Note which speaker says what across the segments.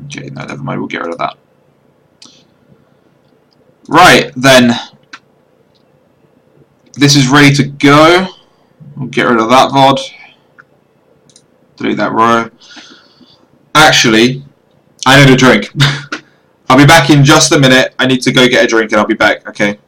Speaker 1: Okay, no, never mind, we'll get rid of that. Right, then. This is ready to go. We'll get rid of that VOD. Delete that row. Actually, I need a drink. I'll be back in just a minute. I need to go get a drink and I'll be back, okay?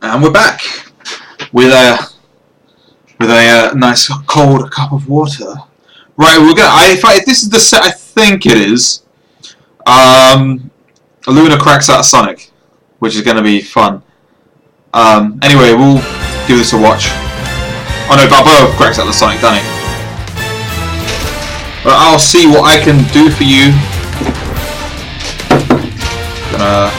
Speaker 1: And we're back with a nice cold cup of water. Right, we're gonna. If this is the set, I think it is. Luna cracks out Sonic, which is gonna be fun. Anyway, we'll give this a watch. Oh no, Balboa cracks out the Sonic, doesn't he? But I'll see what I can do for you. Gonna.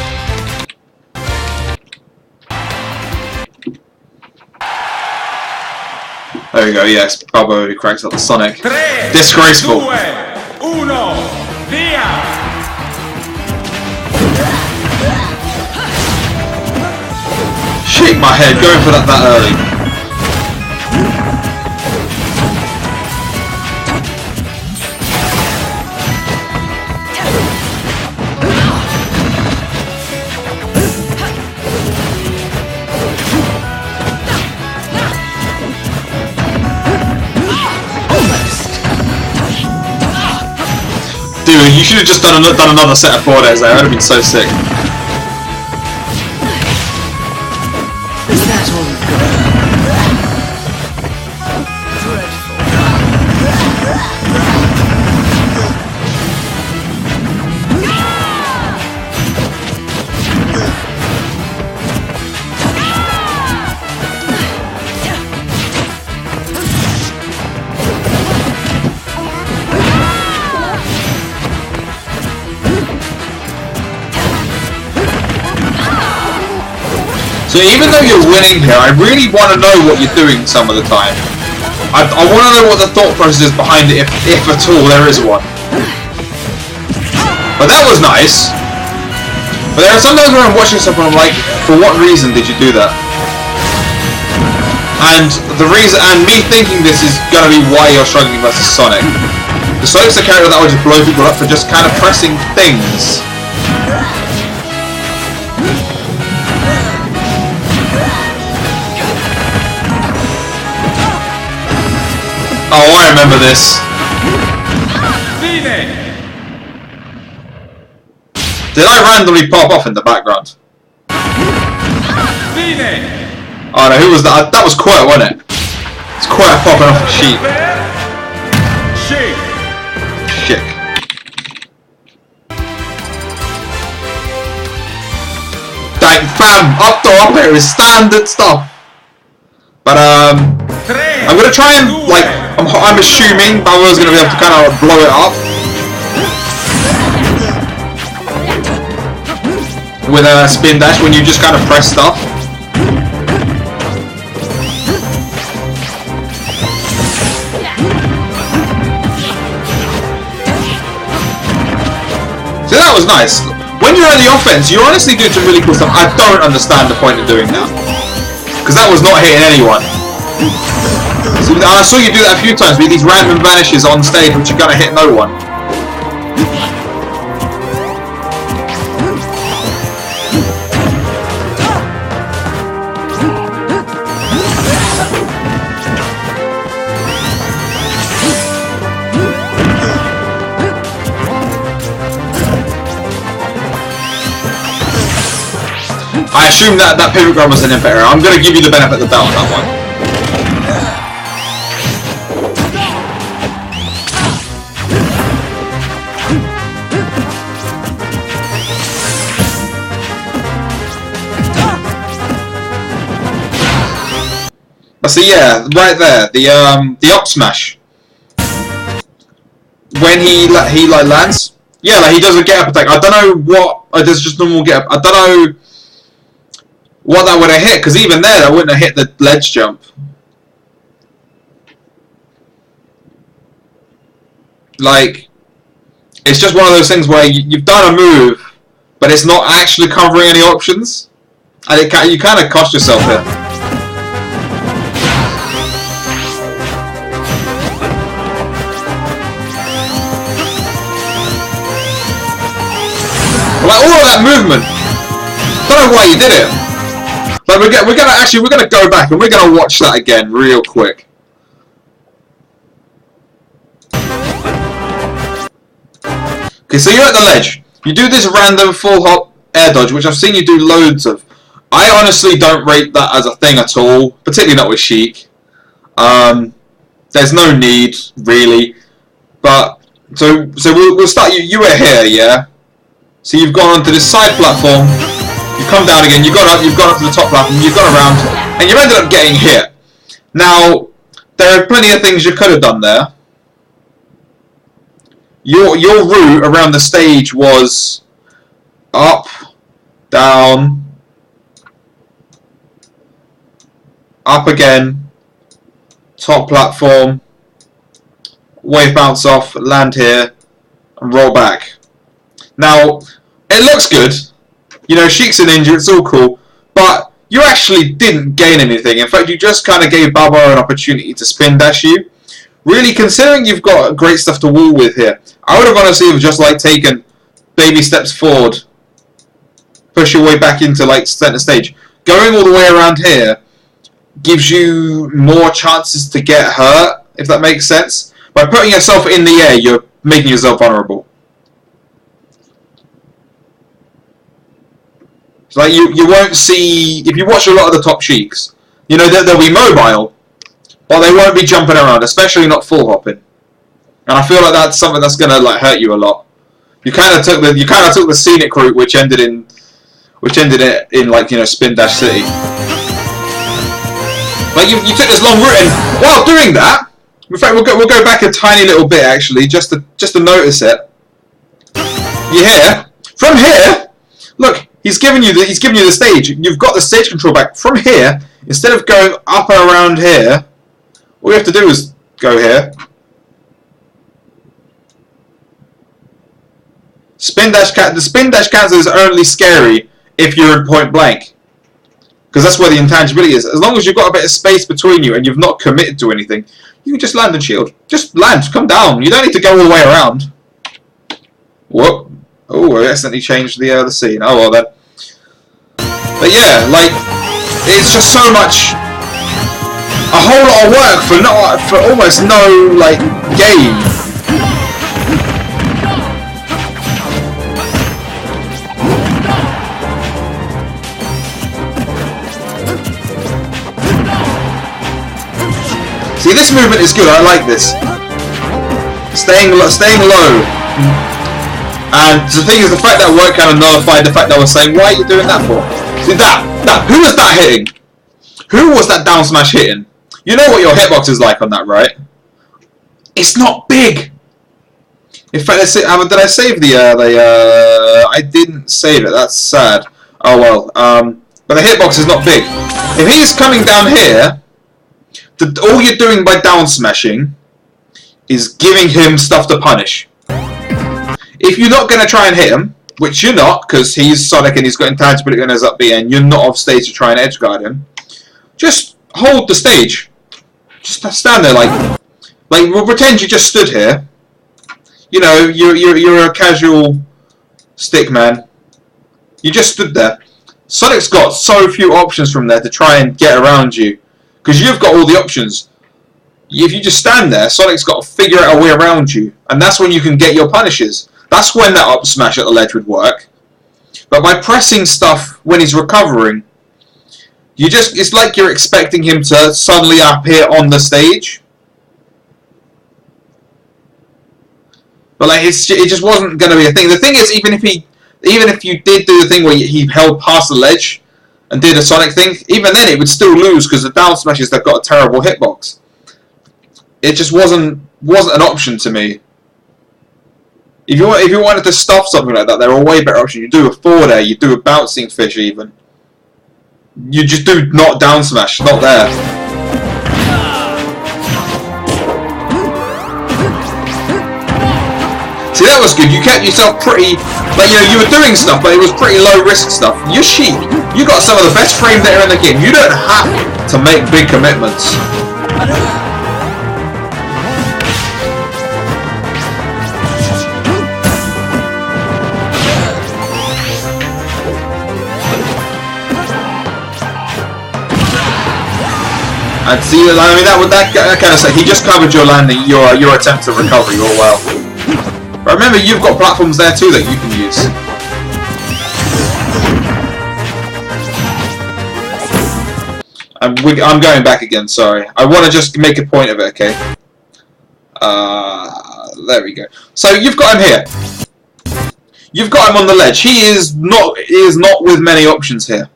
Speaker 1: There we go, yes, Balboa who cracks out the Sonic. Disgraceful.
Speaker 2: 3, 2, 1, via!
Speaker 1: Shake my head, going for that early. Dude, you should have just done another set of forwards there. That would have been so sick.
Speaker 3: Is that all you've got?
Speaker 1: So even though you're winning here, I really want to know what you're doing some of the time. I want to know what the thought process is behind it, if at all there is one. But that was nice. But there are sometimes where I'm watching something and I'm like, for what reason did you do that? And the reason, and me thinking this is going to be why you're struggling versus Sonic. The Sonic's a character that would just blow people up for just kind of pressing things. Oh, I remember this. Did I randomly pop off in the background? Oh no, who was that? That was Quirt, wasn't it? It's Quirt popping off the sheet. Shit. Dang, fam, up to up here is standard stuff. But I'm gonna try and like I'm assuming Balboa's gonna be able to kind of blow it up with a spin dash when you just kind of press stuff. So that was nice. When you're on the offense, you honestly do some really cool stuff. I don't understand the point of doing that because that was not hitting anyone. So, and I saw you do that a few times with these random vanishes on stage which are gonna hit no one. I assume that pivot grab was an input error. I'm going to give you the benefit of the doubt on that one. But see, yeah, right there, the up smash. When he like lands, yeah, like he does a get up attack. I don't know what. There's just normal get up. I don't know what that would have hit, because even there, that wouldn't have hit the ledge jump. Like, it's just one of those things where you've done a move, but it's not actually covering any options, and you kind of cost yourself here. Like all of that movement, don't know why you did it. Like we're gonna go back and we're gonna watch that again real quick. Okay, so you're at the ledge. You do this random full hop air dodge, which I've seen you do loads of. I honestly don't rate that as a thing at all, particularly not with Sheik. There's no need really, but so we'll start. You were here, yeah. So you've gone onto this side platform. You come down again, you've gone up to the top platform, you've gone around, and you've ended up getting hit. Now, there are plenty of things you could have done there. Your route around the stage was up, down, up again, top platform, wave bounce off, land here, and roll back. Now, it looks good. You know, Sheik's a ninja, it's all cool, but you actually didn't gain anything. In fact, you just kind of gave Baba an opportunity to spin dash you. Really, considering you've got great stuff to wall with here, I would have honestly just like taken baby steps forward, push your way back into like center stage. Going all the way around here gives you more chances to get hurt, if that makes sense. By putting yourself in the air, you're making yourself vulnerable. Like you won't see, if you watch a lot of the top Sheiks, you know they'll be mobile, but they won't be jumping around, especially not full hopping. And I feel like that's something that's gonna like hurt you a lot. You kind of took the scenic route, which ended it in like, you know, Spin Dash City. Like you took this long route, and while doing that, in fact we'll go back a tiny little bit actually, just to notice it. You hear from here? Look. He's giving you the stage. You've got the stage control back. From here, instead of going up and around here, all you have to do is go here. The spin dash cancel is only scary if you're in point blank, because that's where the intangibility is. As long as you've got a bit of space between you and you've not committed to anything, you can just land and shield. Just land, come down. You don't need to go all the way around. Whoop. Oh, I accidentally changed the scene. Oh well then. But yeah, like it's just so much, a whole lot of work for almost no like gain. See, this movement is good. I like this. Staying low. And the thing is, the fact that work kind of nullified the fact that I was saying, why are you doing that for? See that, who was that hitting? Who was that down smash hitting? You know what your hitbox is like on that, right? It's not big. In fact, did I save I didn't save it, that's sad. Oh well, but the hitbox is not big. If he's coming down here, all you're doing by down smashing is giving him stuff to punish. If you're not going to try and hit him, which you're not, because he's Sonic and he's got intangibility on his up B and you're not off stage to try and edge guard him, just hold the stage. Just stand there like we'll pretend you just stood here. You know, you're a casual stick man. You just stood there. Sonic's got so few options from there to try and get around you, because you've got all the options. If you just stand there, Sonic's got to figure out a way around you, and that's when you can get your punishes. That's when that up smash at the ledge would work. But by pressing stuff when he's recovering, it's like you're expecting him to suddenly appear on the stage. But like it just wasn't going to be a thing. The thing is, even if you did do the thing where he held past the ledge and did a Sonic thing, even then it would still lose because the down smashes, they've got a terrible hitbox. It just wasn't an option to me. If you wanted to stuff something like that, there are way better options. You do a forward air, you do a bouncing fish even. You just do not down smash, not there. See, that was good. You kept yourself pretty, like, you know, you were doing stuff, but it was pretty low risk stuff. You're cheap. You got some of the best frame data in the game. You don't have to make big commitments. And see, I mean, that kind of say he just covered your landing, your attempt to recovery all well. But remember, you've got platforms there too that you can use. I'm going back again, sorry. I want to just make a point of it, okay? There we go. So you've got him here. You've got him on the ledge. He is not with many options here.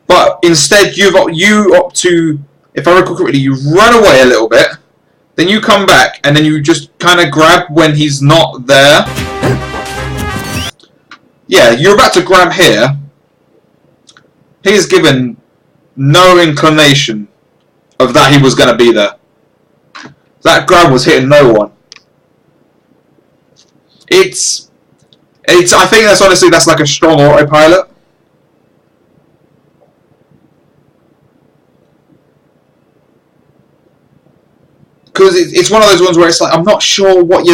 Speaker 1: But instead, you opt to, if I recall correctly, you run away a little bit. Then you come back, and then you just kind of grab when he's not there. Yeah, you're about to grab here. He's given no inclination of that he was going to be there. That grab was hitting no one. I think that's like a strong autopilot. Because it's one of those ones where it's like, I'm not sure what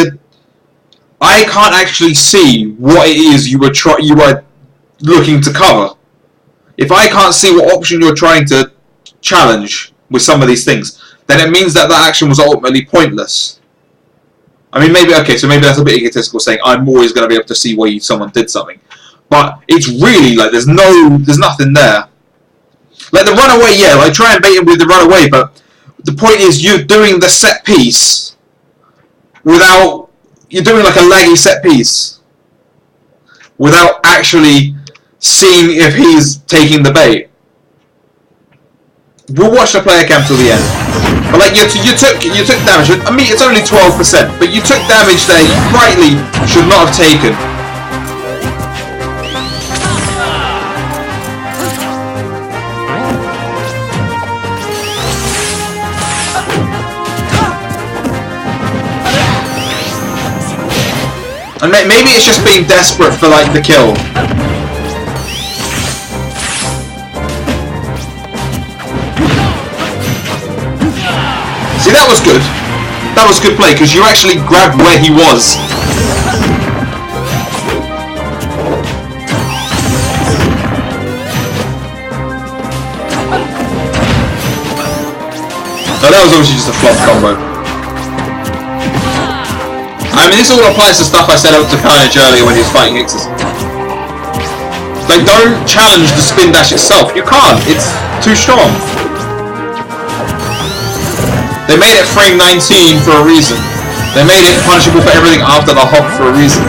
Speaker 1: I can't actually see what it is you were looking to cover. If I can't see what option you're trying to challenge with some of these things, then it means that action was ultimately pointless. I mean, maybe that's a bit egotistical, saying I'm always going to be able to see where someone did something. But it's really like there's nothing there. Like the runaway, yeah, like try and bait him with the runaway, but the point is, you're doing the set piece without... You're doing like a laggy set piece without actually seeing if he's taking the bait. We'll watch the player cam till the end. But like, you took damage. I mean, it's only 12%, but you took damage there you rightly should not have taken. And maybe it's just being desperate for like the kill. See, that was good. That was good play because you actually grabbed where he was. No, that was obviously just a flop combo. I mean, this all applies to stuff I said up to Carnage earlier when he was fighting Ixus. Like, don't challenge the spin dash itself. You can't. It's too strong. They made it frame 19 for a reason. They made it punishable for everything after the hop for a reason.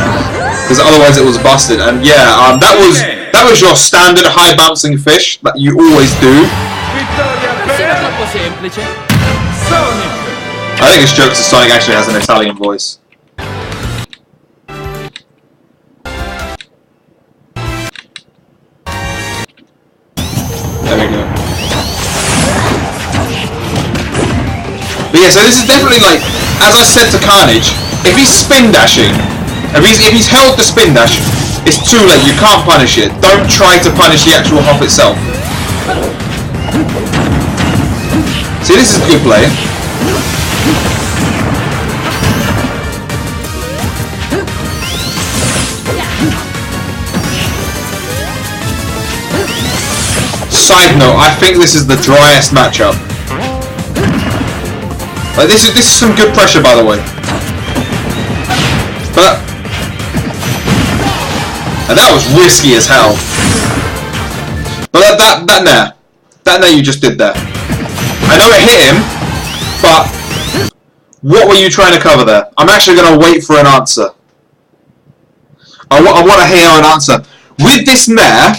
Speaker 1: Because otherwise it was busted. And yeah, that was your standard high bouncing fish that you always do. I think it's jokes that Sonic actually has an Italian voice. There we go. But yeah, so this is definitely like, as I said to Carnage, if he's spin dashing, if he's held the spin dash, it's too late, you can't punish it. Don't try to punish the actual hop itself. See, this is good play. Side note, I think this is the driest matchup. Like this is some good pressure, by the way. But and that was risky as hell. But that nair you just did there. I know it hit him, but what were you trying to cover there? I'm actually going to wait for an answer. I want to hear an answer. With this nair,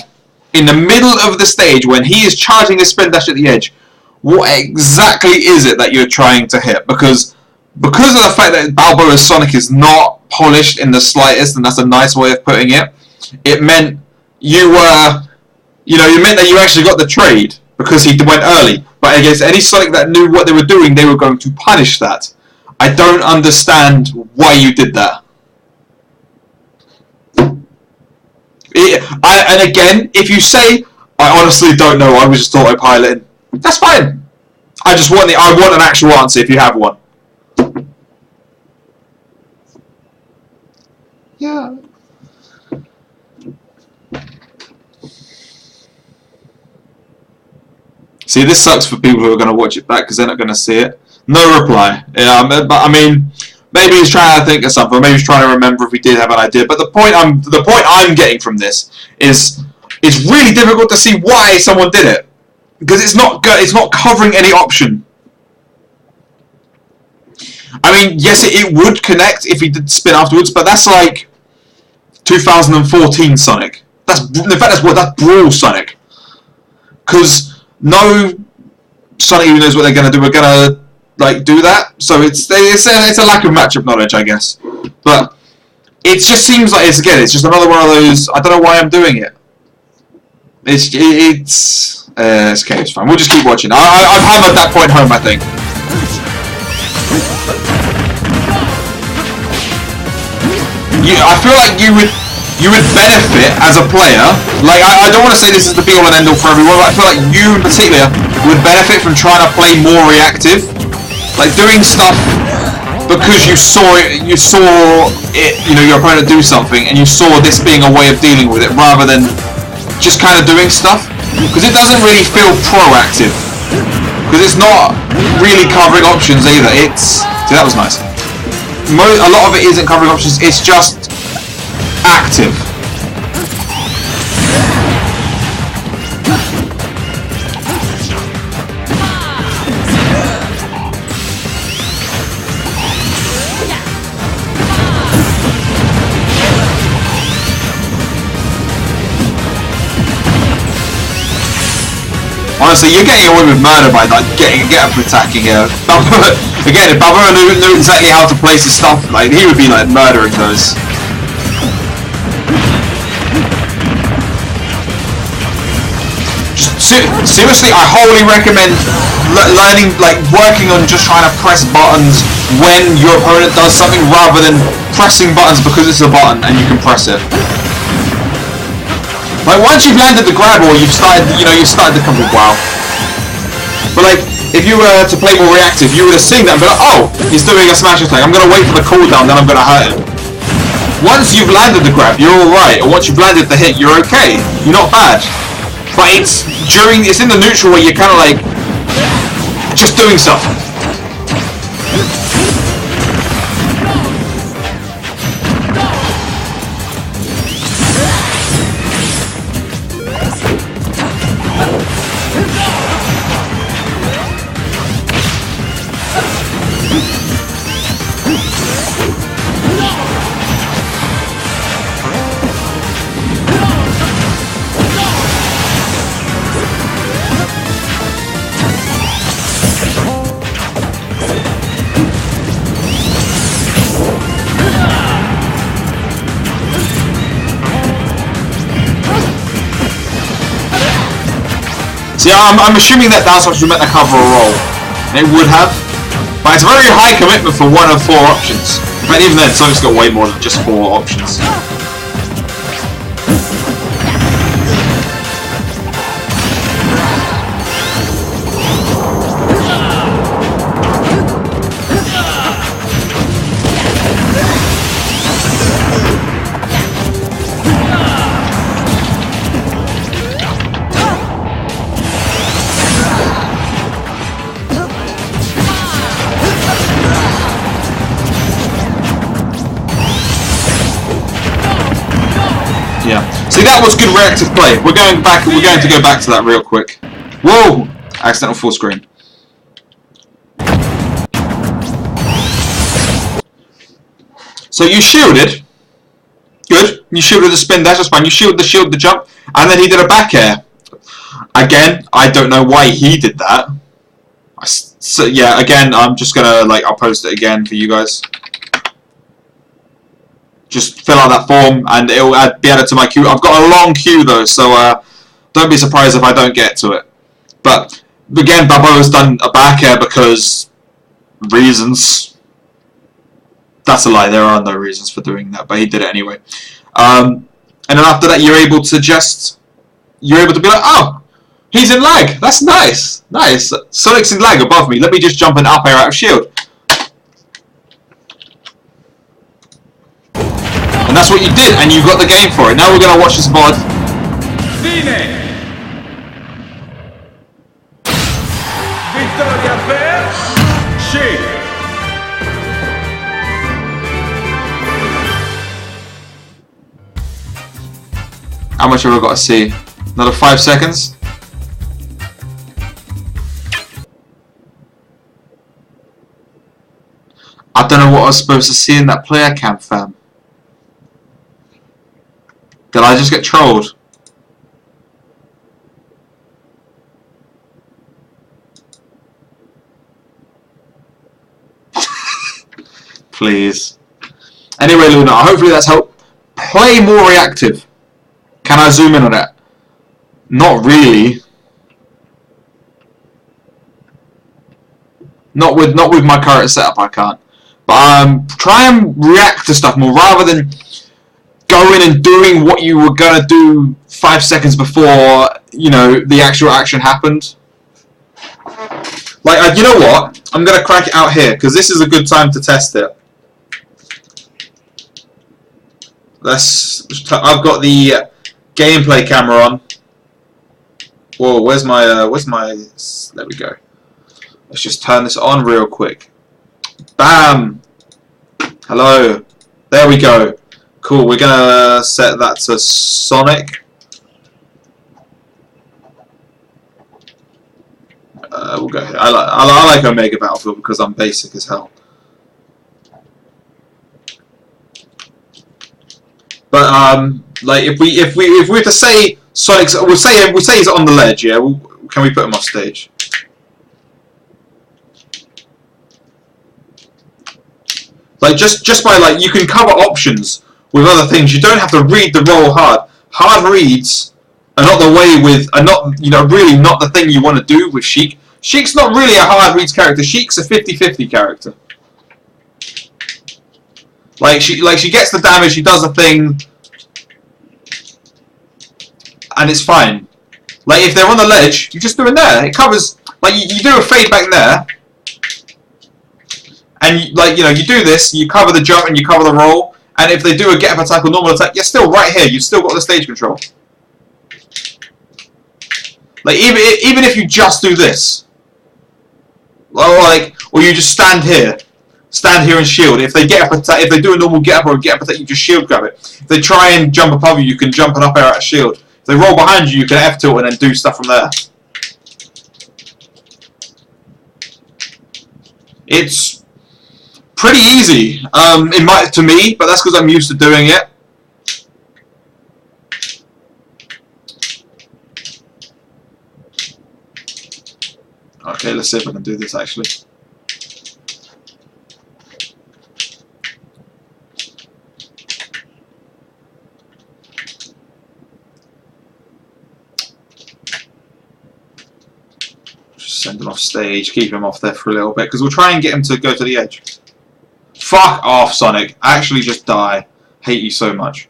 Speaker 1: in the middle of the stage, when he is charging his spin dash at the edge, what exactly is it that you're trying to hit? Because of the fact that Balboa's Sonic is not polished in the slightest, and that's a nice way of putting it, it meant you were, it meant that you actually got the trade because he went early. But against any Sonic that knew what they were doing, they were going to punish that. I don't understand why you did that. And again, if you say, I honestly don't know, I was just autopiloting, that's fine. I want an actual answer if you have one. Yeah. See, this sucks for people who are going to watch it back because they're not going to see it. No reply. Yeah, but I mean, maybe he's trying to think of something. Maybe he's trying to remember if he did have an idea. But the point I'm getting from this is it's really difficult to see why someone did it because it's not covering any option. I mean, yes, it would connect if he did spin afterwards, but that's like 2014 Sonic. That's Brawl Sonic. Because no Sonic even knows what they're gonna do. We're gonna do that. So it's a lack of matchup knowledge, I guess. But it just seems like it's just another one of those. I don't know why I'm doing it. It's okay. It's fine. We'll just keep watching. I've hammered that point home, I think. I feel like you would benefit as a player. Like I don't want to say this is the be all and end all for everyone, but I feel like you in particular would benefit from trying to play more reactive, like doing stuff because you saw it, your opponent do something, and you saw this being a way of dealing with it rather than just kind of doing stuff, because it doesn't really feel proactive, because it's not really covering options either. See, that was nice. A lot of it isn't covering options, it's just active. Honestly, you're getting away with murder by getting attacking here. Again, if Balboa knew exactly how to place his stuff, he would be murdering those. Seriously, I wholly recommend learning, working on just trying to press buttons when your opponent does something rather than pressing buttons because it's a button and you can press it. Once you've landed the grab or you've started to come with wow. But if you were to play more reactive, you would have seen that and be like, oh, he's doing a smash attack. I'm going to wait for the cooldown, then I'm going to hurt him. Once you've landed the grab, you're alright. Or once you've landed the hit, you're okay. You're not bad. But it's in the neutral where you're kind of just doing stuff. See, I'm assuming that down smash was meant to cover a roll. And it would have. But it's a very high commitment for one of 4 options. But even then, Sonic's got way more than just 4 options. Yeah. See, that was good reactive play. We're going back. We're going to go back to that real quick. Whoa! Accidental full screen. So you shielded. Good. You shielded the spin dash. That's fine. You shielded the jump, and then he did a back air. Again, I don't know why he did that. So yeah, again, I'm just gonna I'll post it again for you guys. Just fill out that form, and it'll be added to my queue. I've got a long queue though, so don't be surprised if I don't get to it. But again, Balboa's done a back air because reasons. That's a lie. There are no reasons for doing that, but he did it anyway. And then after that, you're able to be like, oh, he's in lag. That's nice, nice. Sonic's in lag above me. Let me just jump an up air out of shield. And that's what you did, and you got the game for it. Now we're gonna watch this VOD.
Speaker 2: Fine. Vittoria per Sheik.
Speaker 1: How much have I got to see? Another 5 seconds? I don't know what I was supposed to see in that player cam, fam. Did I just get trolled? Please. Anyway, Luna, hopefully that's helped. Play more reactive. Can I zoom in on it? Not really. Not with my current setup, I can't. But try and react to stuff more rather than going and doing what you were gonna do 5 seconds before the actual action happened. You know what? I'm gonna crack it out here because this is a good time to test it. I've got the gameplay camera on. Whoa, where's my there we go. Let's just turn this on real quick. Bam! Hello. There we go. Cool, we're gonna set that to Sonic. We'll go here. I like Omega Battlefield because I'm basic as hell. But if we were to say Sonic's, we'll say he's on the ledge. Yeah, can we put him off stage? Just by you can cover options with other things. You don't have to read the roll hard. Hard reads are not the way really not the thing you want to do with Sheik. Sheik's not really a hard reads character. Sheik's a 50-50 character. She gets the damage, she does a thing, and it's fine. If they're on the ledge, you just do it there. It covers. You do a fade back there, and you do this. You cover the jump and you cover the roll. And if they do a get up attack or normal attack, you're still right here. You've still got the stage control. Even if you just do this, or you just stand here and shield. If they get up attack, if they do a normal get up or a get up attack, you just shield grab it. If they try and jump above you, you can jump an up air out of shield. If they roll behind you, you can F tilt and then do stuff from there. It's pretty easy, to me, but that's because I'm used to doing it. Okay, let's see if I can do this actually. Just send him off stage, keep him off there for a little bit, because we'll try and get him to go to the edge. Fuck off, Sonic. Actually just die. Hate you so much.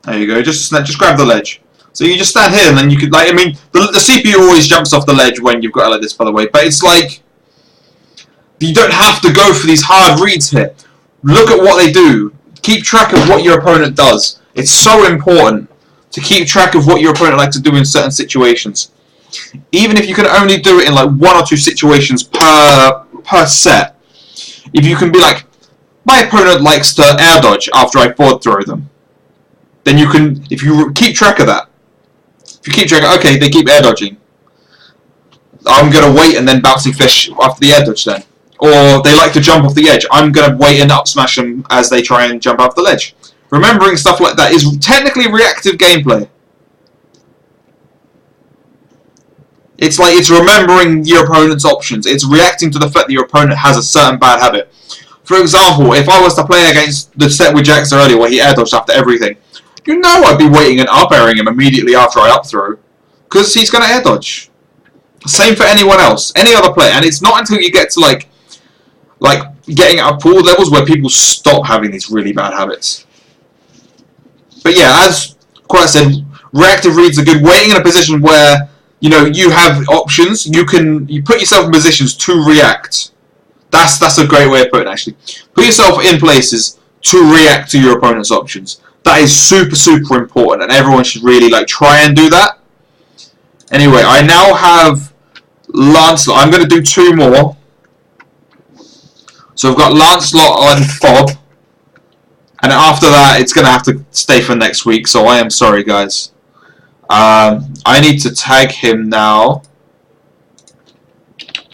Speaker 1: There you go. Just grab the ledge. So you just stand here and then you could, the CPU always jumps off the ledge when you've got it like this, by the way. But it's you don't have to go for these hard reads here. Look at what they do. Keep track of what your opponent does. It's so important to keep track of what your opponent likes to do in certain situations. Even if you can only do it in 1 or 2 situations per set, if you can be like, my opponent likes to air dodge after I forward throw them, then you can, if you keep track of that, if you keep track of, okay, they keep air dodging, I'm going to wait and then bouncing fish after the air dodge then. Or they like to jump off the edge, I'm going to wait and up smash them as they try and jump off the ledge. Remembering stuff like that is technically reactive gameplay. It's like, it's remembering your opponent's options. It's reacting to the fact that your opponent has a certain bad habit. For example, if I was to play against the set with Jax earlier where he air dodged after everything, you know I'd be waiting and up airing him immediately after I up throw, because he's going to air dodge. Same for anyone else, any other player, and it's not until you get to like getting at pool levels where people stop having these really bad habits. But yeah, as quite said, reactive reads are good. Waiting in a position where you have options, you put yourself in positions to react. That's a great way of putting it, actually. Put yourself in places to react to your opponent's options. That is super, super important, and everyone should really try and do that. Anyway, I now have Lancelot. I'm going to do 2 more. So I've got Lancelot on Fob, and after that it's going to have to stay for next week, so I am sorry, guys. I need to tag him now.